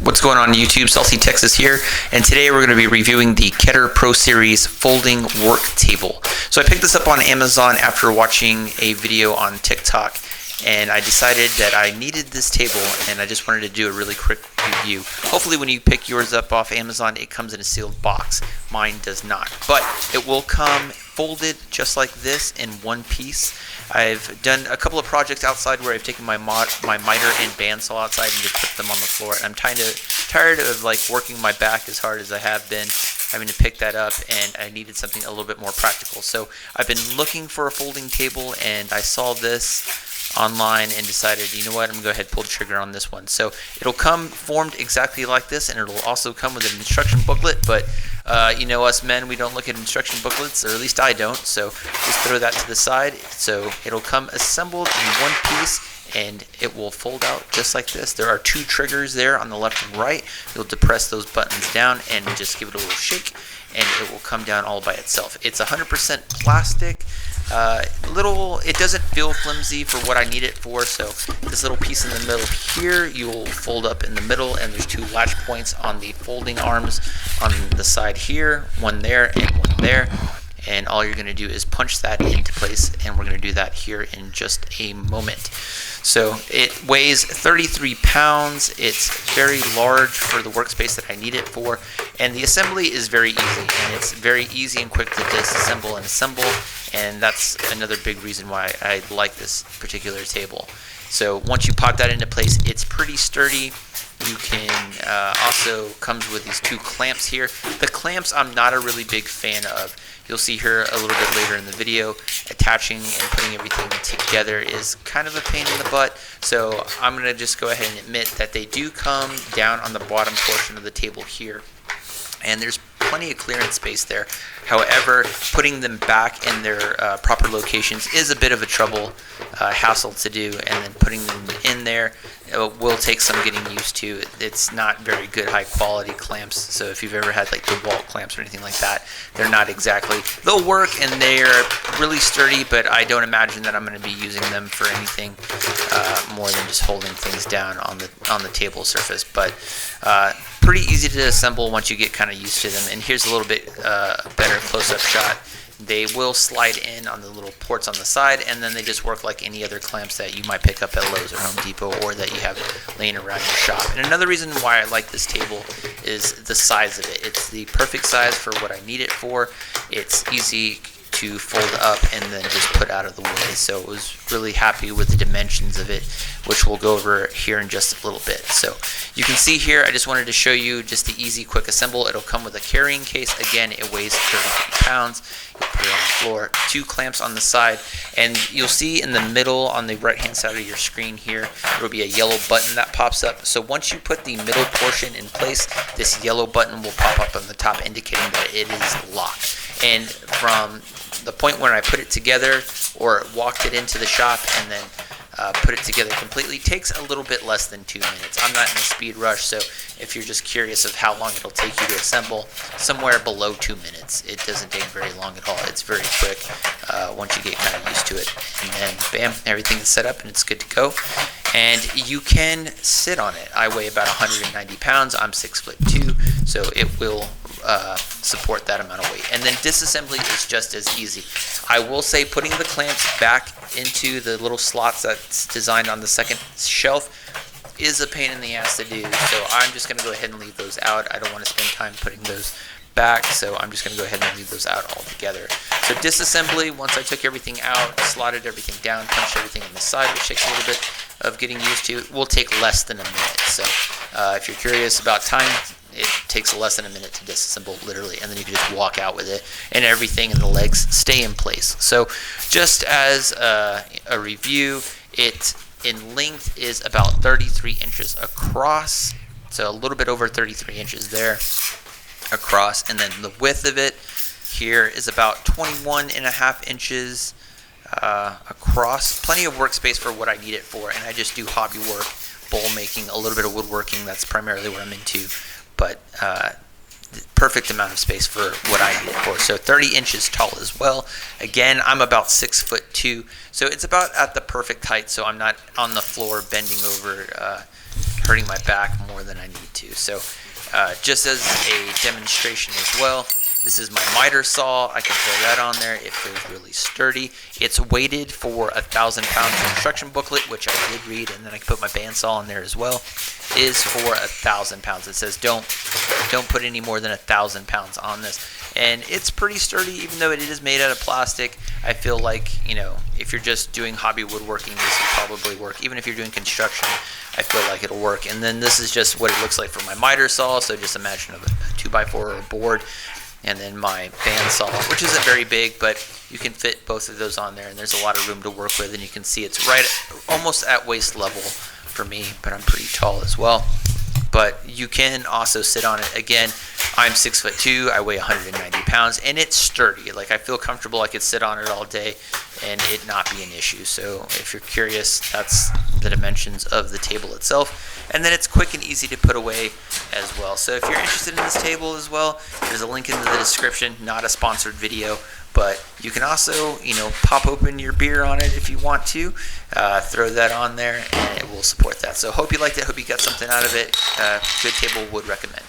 What's going on YouTube? Salty Texas here, and today we're going to be reviewing the Keter Pro Series folding work table. So I picked this up on Amazon after watching a video on TikTok, and I decided that I needed this table, and I just wanted to do a really quick review. Hopefully when you pick yours up off Amazon, it comes in a sealed box. Mine does not, but it will come folded just like this in one piece. I've done a couple of projects outside where I've taken my miter and bandsaw outside and just put them on the floor. I'm tired of like working my back as hard as I have been, having to pick that up, and I needed something a little bit more practical. So I've been looking for a folding table, and I saw this online and decided, you know what, I'm gonna go ahead and pull the trigger on this one. So it'll come formed exactly like this, and it'll also come with an instruction booklet, but you know, us men, we don't look at instruction booklets, or at least I don't, so just throw that to the side. So it'll come assembled in one piece, and it will fold out just like this. There are two triggers there on the left and right. You'll depress those buttons down and just give it a little shake, and it will come down all by itself. It's 100% plastic. It doesn't feel flimsy for what I need it for, so this little piece in the middle here, you'll fold up in the middle, and there's two latch points on the folding arms on the side here, one there and one there, and all you're going to do is punch that into place, and we're going to do that here in just a moment. So it weighs 33 pounds. It's very large for the workspace that I need it for, and the assembly is very easy, and it's very easy and quick to disassemble and assemble, and that's another big reason why I like this particular table. So once you pop that into place, it's pretty sturdy. You can also comes with these two clamps here. The clamps I'm not a really big fan of. You'll see here a little bit later in the video, attaching and putting everything together is kind of a pain in the butt. So I'm going to just go ahead and admit that they do come down on the bottom portion of the table here, and there's plenty of clearance space there. However, putting them back in their proper locations is a bit of a hassle to do, and then putting them in there will take some getting used to. It's not very good high quality clamps, so if you've ever had like DeWalt clamps or anything like that, they're not exactly, they'll work and they're really sturdy, but I don't imagine that I'm going to be using them for anything more than just holding things down on the table surface. But pretty easy to assemble once you get kind of used to them. And here's a little bit better close-up shot. They will slide in on the little ports on the side, and then they just work like any other clamps that you might pick up at Lowe's or Home Depot, or that you have laying around your shop. And another reason why I like this table is the size of it. It's the perfect size for what I need it for. It's easy to fold up and then just put out of the way. So I was really happy with the dimensions of it, which we'll go over here in just a little bit. So you can see here, I just wanted to show you just the easy quick assemble. It'll come with a carrying case. Again, it weighs 33 pounds. You'll put it on the floor, two clamps on the side, and you'll see in the middle on the right hand side of your screen here, there will be a yellow button that pops up. So once you put the middle portion in place, this yellow button will pop up on the top, indicating that it is locked. And from the point when I put it together or walked it into the shop and then put it together completely, takes a little bit less than 2 minutes. I'm not in a speed rush, so if you're just curious of how long it'll take you to assemble, somewhere below 2 minutes. It doesn't take very long at all. It's very quick once you get kind of used to it. And then bam, everything is set up and it's good to go. And you can sit on it. I weigh about 190 pounds. I'm 6'2", so it will support that amount of weight. And then disassembly is just as easy. I will say putting the clamps back into the little slots that's designed on the second shelf is a pain in the ass to do. So I'm just going to go ahead and leave those out. I don't want to spend time putting those back, so I'm just going to go ahead and leave those out altogether. So disassembly, once I took everything out, slotted everything down, punched everything on the side, which takes a little bit of getting used to, will take less than a minute. So if you're curious about time, it takes less than a minute to disassemble, literally, and then you can just walk out with it, and everything and the legs stay in place. So just as a review, it in length is about 33 inches across, so a little bit over 33 inches there across, and then the width of it here is about 21.5 inches across. Plenty of workspace for what I need it for, and I just do hobby work, bowl making, a little bit of woodworking. That's primarily what I'm into, but perfect amount of space for what I need it for. So 30 inches tall as well. Again, I'm about 6'2", so it's about at the perfect height, so I'm not on the floor bending over hurting my back more than I need to. So just as a demonstration as well, this is my miter saw. I can throw that on there. It feels really sturdy. It's weighted for 1,000 pounds. The instruction booklet, which I did read, and then I can put my bandsaw on there as well, is for 1,000 pounds. It says don't put any more than 1,000 pounds on this. And it's pretty sturdy, even though it is made out of plastic. I feel like, you know, if you're just doing hobby woodworking, this will probably work. Even if you're doing construction, I feel like it'll work. And then this is just what it looks like for my miter saw. So just imagine a 2x4 or a board. And then my bandsaw, which isn't very big, but you can fit both of those on there, and there's a lot of room to work with, and you can see it's right almost at waist level for me, but I'm pretty tall as well. But you can also sit on it. Again, I'm 6'2", I weigh 190 pounds, and it's sturdy. Like, I feel comfortable. I could sit on it all day and it not be an issue. So if you're curious, that's the dimensions of the table itself. And then it's quick and easy to put away as well. So if you're interested in this table as well, there's a link in the description. Not a sponsored video, but you can also, you know, pop open your beer on it if you want to. Throw that on there, and it will support that. So hope you liked it. Hope you got something out of it. Good table, would recommend.